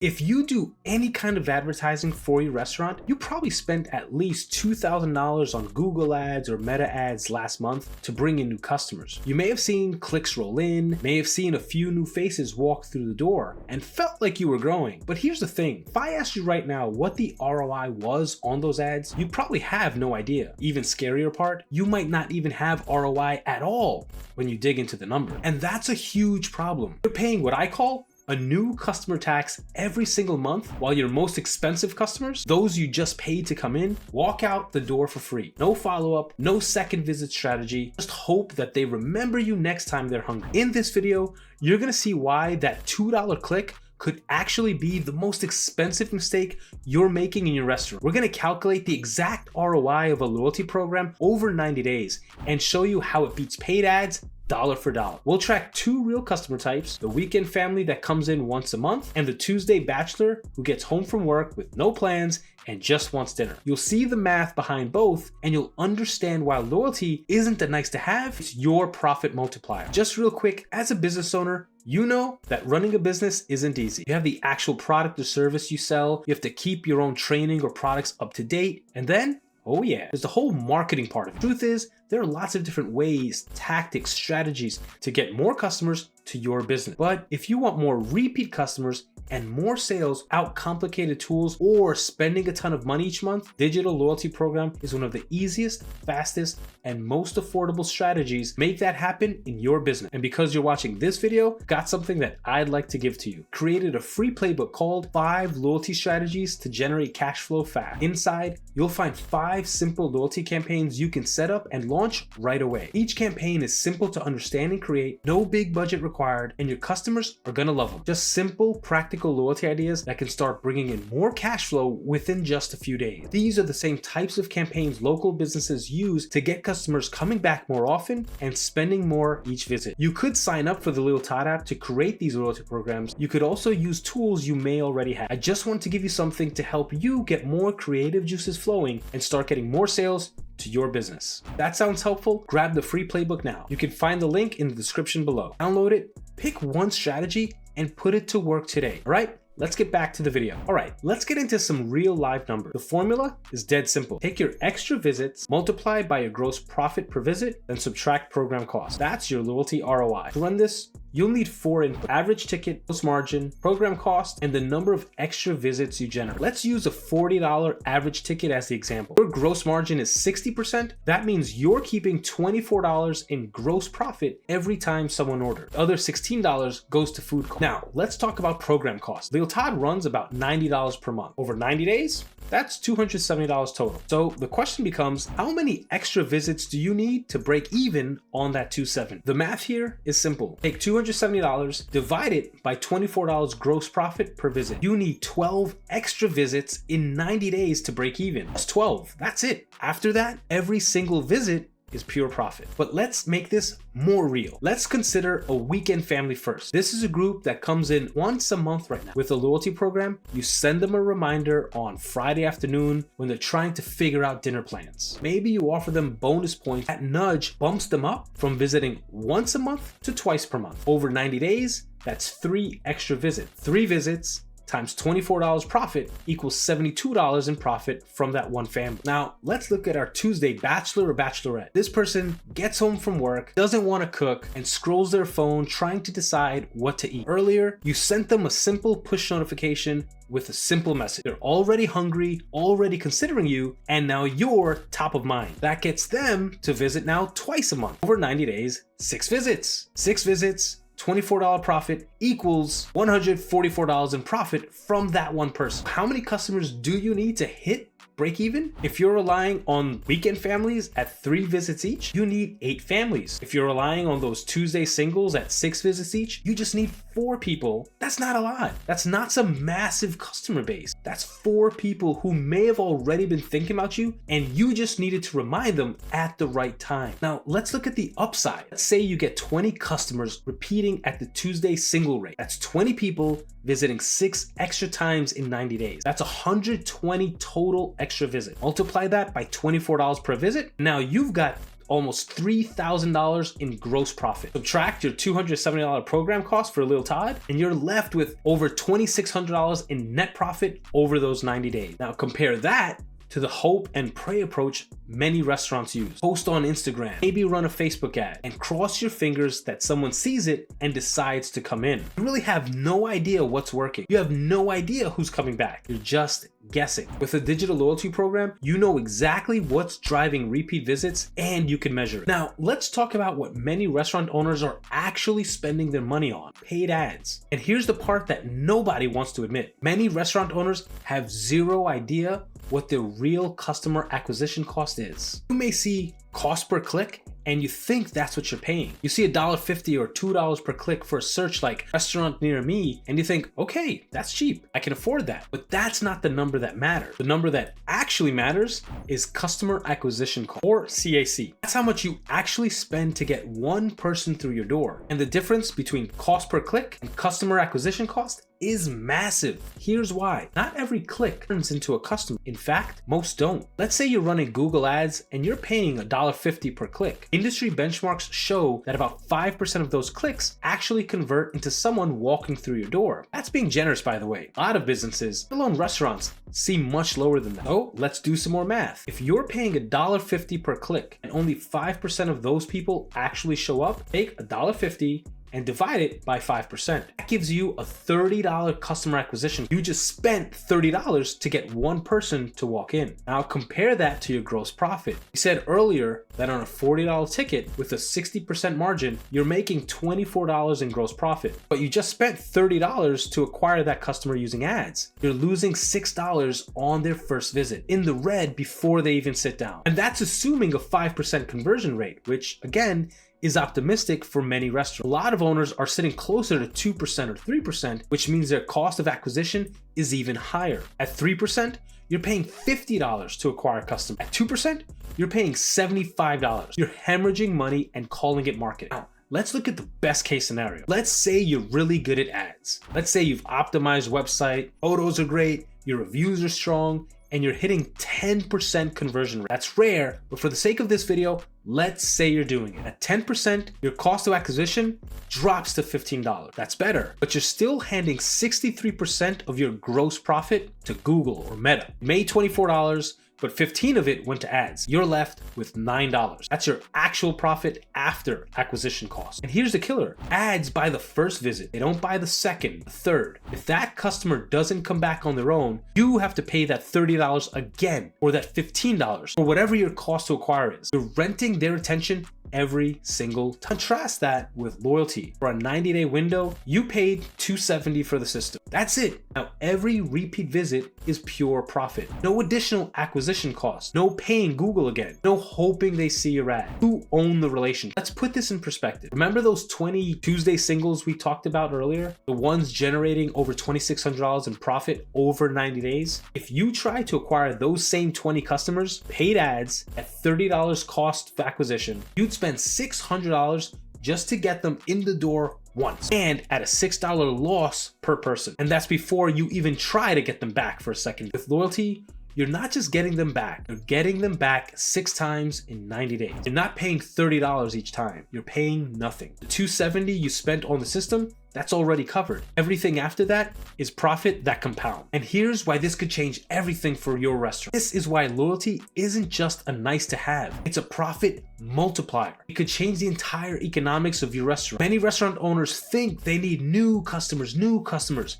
If you do any kind of advertising for your restaurant, you probably spent at least $2,000 on Google ads or Meta ads last month to bring in new customers. You may have seen clicks roll in, may have seen a few new faces walk through the door, and felt like you were growing. But here's the thing, if I asked you right now what the ROI was on those ads, you'd probably have no idea. Even scarier part, you might not even have ROI at all when you dig into the number. And that's a huge problem. You're paying what I call a new customer tax every single month, while your most expensive customers, those you just paid to come in, walk out the door for free. No follow-up, no second visit strategy, just hope that they remember you next time they're hungry. In this video, you're gonna see why that $2 click could actually be the most expensive mistake you're making in your restaurant. We're gonna calculate the exact ROI of a loyalty program over 90 days and show you how it beats paid ads dollar for dollar. We'll track two real customer types, the weekend family that comes in once a month and the Tuesday bachelor who gets home from work with no plans and just wants dinner. You'll see the math behind both and you'll understand why loyalty isn't a nice to have, it's your profit multiplier. Just real quick, as a business owner, you know that running a business isn't easy. You have the actual product or service you sell, you have to keep your own training or products up to date, and then oh yeah, there's the whole marketing part of it. Truth is, there are lots of different ways, tactics, strategies to get more customers to your business. But if you want more repeat customers and more sales without complicated tools or spending a ton of money each month, digital loyalty program is one of the easiest, fastest, and most affordable strategies. Make that happen in your business. And because you're watching this video, got something that I'd like to give to you. Created a free playbook called 5 Loyalty Strategies to Generate Cash Flow Fast. Inside, you'll find 5 simple loyalty campaigns you can set up and launch right away. Each campaign is simple to understand and create, no big budget required, and your customers are gonna love them. Just simple, practical loyalty ideas that can start bringing in more cash flow within just a few days. These are the same types of campaigns local businesses use to get customers coming back more often and spending more each visit. You could sign up for the Lealtad app to create these loyalty programs. You could also use tools you may already have. I just want to give you something to help you get more creative juices flowing and start getting more sales to your business. That sounds helpful? Grab the free playbook now. You can find the link in the description below. Download it, pick one strategy, and put it to work today. All right, let's get back to the video. All right, let's get into some real live numbers. The formula is dead simple. Take your extra visits, multiply by your gross profit per visit, then subtract program cost. That's your loyalty ROI. To run this, you'll need 4 inputs: average ticket, gross margin, program cost, and the number of extra visits you generate. Let's use a $40 average ticket as the example. Your gross margin is 60%. That means you're keeping $24 in gross profit every time someone orders. The other $16 goes to food cost. Now, let's talk about program cost. Lealtad runs about $90 per month. Over 90 days, that's $270 total. So the question becomes, how many extra visits do you need to break even on that $270? The math here is simple. Take $270, divide it by $24 gross profit per visit. You need 12 extra visits in 90 days to break even. That's 12. That's it. After that, every single visit is pure profit. But let's make this more real. Let's consider a weekend family first. This is a group that comes in once a month right now. With a loyalty program, you send them a reminder on Friday afternoon when they're trying to figure out dinner plans. Maybe you offer them bonus points. That nudge bumps them up from visiting once a month to twice per month. Over 90 days, that's 3 extra visits. 3 visits times $24 profit equals $72 in profit from that one family. Now, let's look at our Tuesday bachelor or bachelorette. This person gets home from work, doesn't want to cook, and scrolls their phone trying to decide what to eat. Earlier, you sent them a simple push notification with a simple message. They're already hungry, already considering you, and now you're top of mind. That gets them to visit now twice a month. Over 90 days, 6 visits. 6 visits, $24 profit equals $144 in profit from that one person. How many customers do you need to hit break even? If you're relying on weekend families at 3 visits each, you need 8 families. If you're relying on those Tuesday singles at 6 visits each, you just need 4 people. That's not a lot. That's not some massive customer base. That's 4 people who may have already been thinking about you and you just needed to remind them at the right time. Now, let's look at the upside. Let's say you get 20 customers repeating at the Tuesday single rate. That's 20 people visiting 6 extra times in 90 days. That's 120 total extra visits. Multiply that by $24 per visit. Now you've got almost $3,000 in gross profit. Subtract your $270 program cost for Lealtad, and you're left with over $2,600 in net profit over those 90 days. Now compare that to the hope and pray approach many restaurants use. Post on Instagram, maybe run a Facebook ad, and cross your fingers that someone sees it and decides to come in. You really have no idea what's working. You have no idea who's coming back. You're just guessing. With a digital loyalty program, you know exactly what's driving repeat visits and you can measure it. Now, let's talk about what many restaurant owners are actually spending their money on: paid ads. And here's the part that nobody wants to admit. Many restaurant owners have zero idea what their real customer acquisition cost is. You may see cost per click and you think that's what you're paying. You see $1.50 or $2 per click for a search like restaurant near me, and you think, okay, that's cheap, I can afford that. But that's not the number that matters. The number that actually matters is customer acquisition cost, or CAC. That's how much you actually spend to get one person through your door. And the difference between cost per click and customer acquisition cost is massive. Here's why. Not every click turns into a customer. In fact, most don't. Let's say you're running Google ads and you're paying $1.50 per click. Industry benchmarks show that about 5% of those clicks actually convert into someone walking through your door. That's being generous, by the way. A lot of businesses, let alone restaurants, see much lower than that. So let's do some more math. If you're paying $1.50 per click and only 5% of those people actually show up, take $1.50 and divide it by 5%. That gives you a $30 customer acquisition. You just spent $30 to get one person to walk in. Now compare that to your gross profit. We said earlier that on a $40 ticket with a 60% margin, you're making $24 in gross profit, but you just spent $30 to acquire that customer using ads. You're losing $6 on their first visit, in the red before they even sit down. And that's assuming a 5% conversion rate, which again, is optimistic for many restaurants. A lot of owners are sitting closer to 2% or 3%, which means their cost of acquisition is even higher. At 3%, you're paying $50 to acquire a customer. At 2%, you're paying $75. You're hemorrhaging money and calling it marketing. Now, let's look at the best case scenario. Let's say you're really good at ads. Let's say you've optimized website, photos are great, your reviews are strong, and you're hitting 10% conversion rate. That's rare, but for the sake of this video, let's say you're doing it. At 10%, your cost of acquisition drops to $15. That's better, but you're still handing 63% of your gross profit to Google or Meta. You made $24, but 15 of it went to ads. You're left with $9. That's your actual profit after acquisition costs. And here's the killer. Ads buy the first visit. They don't buy the second, the third. If that customer doesn't come back on their own, you have to pay that $30 again, or that $15, or whatever your cost to acquire is. You're renting their attention every single time. Contrast that with loyalty. For a 90-day window, you paid $270 for the system. That's it. Now every repeat visit is pure profit. No additional acquisition costs. No paying Google again. No hoping they see your ad. You own the relationship. Let's put this in perspective. Remember those 20 Tuesday singles we talked about earlier? The ones generating over $2,600 in profit over 90 days? If you try to acquire those same 20 customers, paid ads at $30 cost of acquisition, you'd spend $600 just to get them in the door once, and at a $6 loss per person. And that's before you even try to get them back for a second. With loyalty, you're not just getting them back, you're getting them back 6 times in 90 days. You're not paying $30 each time, you're paying nothing. The $270 you spent on the system, that's already covered. Everything after that is profit that compounds. And here's why this could change everything for your restaurant. This is why loyalty isn't just a nice to have, it's a profit multiplier. It could change the entire economics of your restaurant. Many restaurant owners think they need new customers.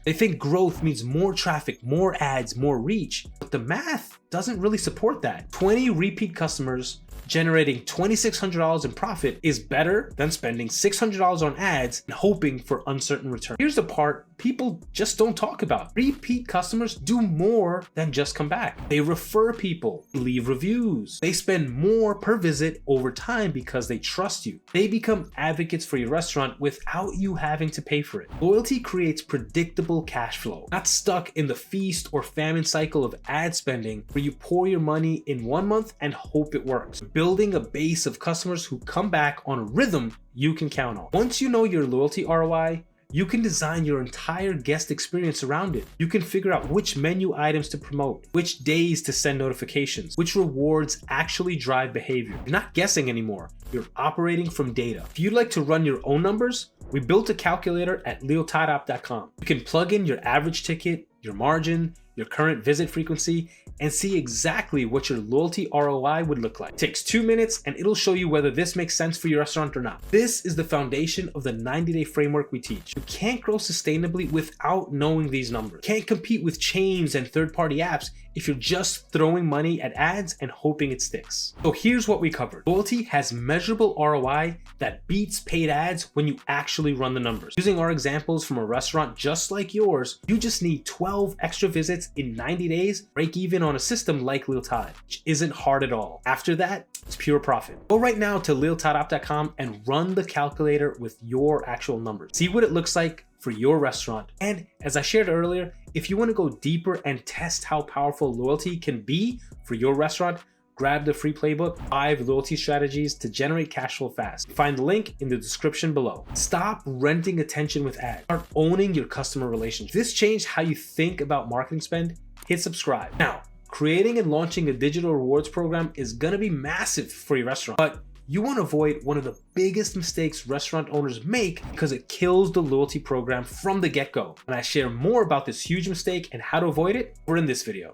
They think growth means more traffic, more ads, more reach, but the math doesn't really support that. 20 repeat customers generating $2,600 in profit is better than spending $600 on ads and hoping for uncertain return. Here's the part people just don't talk about. Repeat customers do more than just come back. They refer people, leave reviews. They spend more per visit over time because they trust you. They become advocates for your restaurant without you having to pay for it. Loyalty creates predictable cash flow, not stuck in the feast or famine cycle of ad spending where you pour your money in one month and hope it works. Building a base of customers who come back on a rhythm you can count on. Once you know your loyalty ROI, You can design your entire guest experience around it. You can figure out which menu items to promote, which days to send notifications, which rewards actually drive behavior. You're not guessing anymore. You're operating from data. If you'd like to run your own numbers, we built a calculator at lealtadapp.com. You can plug in your average ticket, your margin, your current visit frequency, and see exactly what your loyalty ROI would look like. It takes 2 minutes and it'll show you whether this makes sense for your restaurant or not. This is the foundation of the 90-day framework we teach. You can't grow sustainably without knowing these numbers. You can't compete with chains and third-party apps if you're just throwing money at ads and hoping it sticks. So here's what we covered. Loyalty has measurable ROI that beats paid ads when you actually run the numbers. Using our examples from a restaurant just like yours, you just need 12 extra visits in 90 days, break even on a system like Lealtad, which isn't hard at all. After that, it's pure profit. Go right now to lealtadapp.com and run the calculator with your actual numbers. See what it looks like for your restaurant. And as I shared earlier, if you want to go deeper and test how powerful loyalty can be for your restaurant, grab the free playbook, 5 loyalty strategies to generate cash flow fast. Find the link in the description below. Stop renting attention with ads. Start owning your customer relationship. If this changed how you think about marketing spend, hit subscribe. Now, creating and launching a digital rewards program is gonna be massive for your restaurant, but you want to avoid one of the biggest mistakes restaurant owners make because it kills the loyalty program from the get-go. And I share more about this huge mistake and how to avoid it over in this video.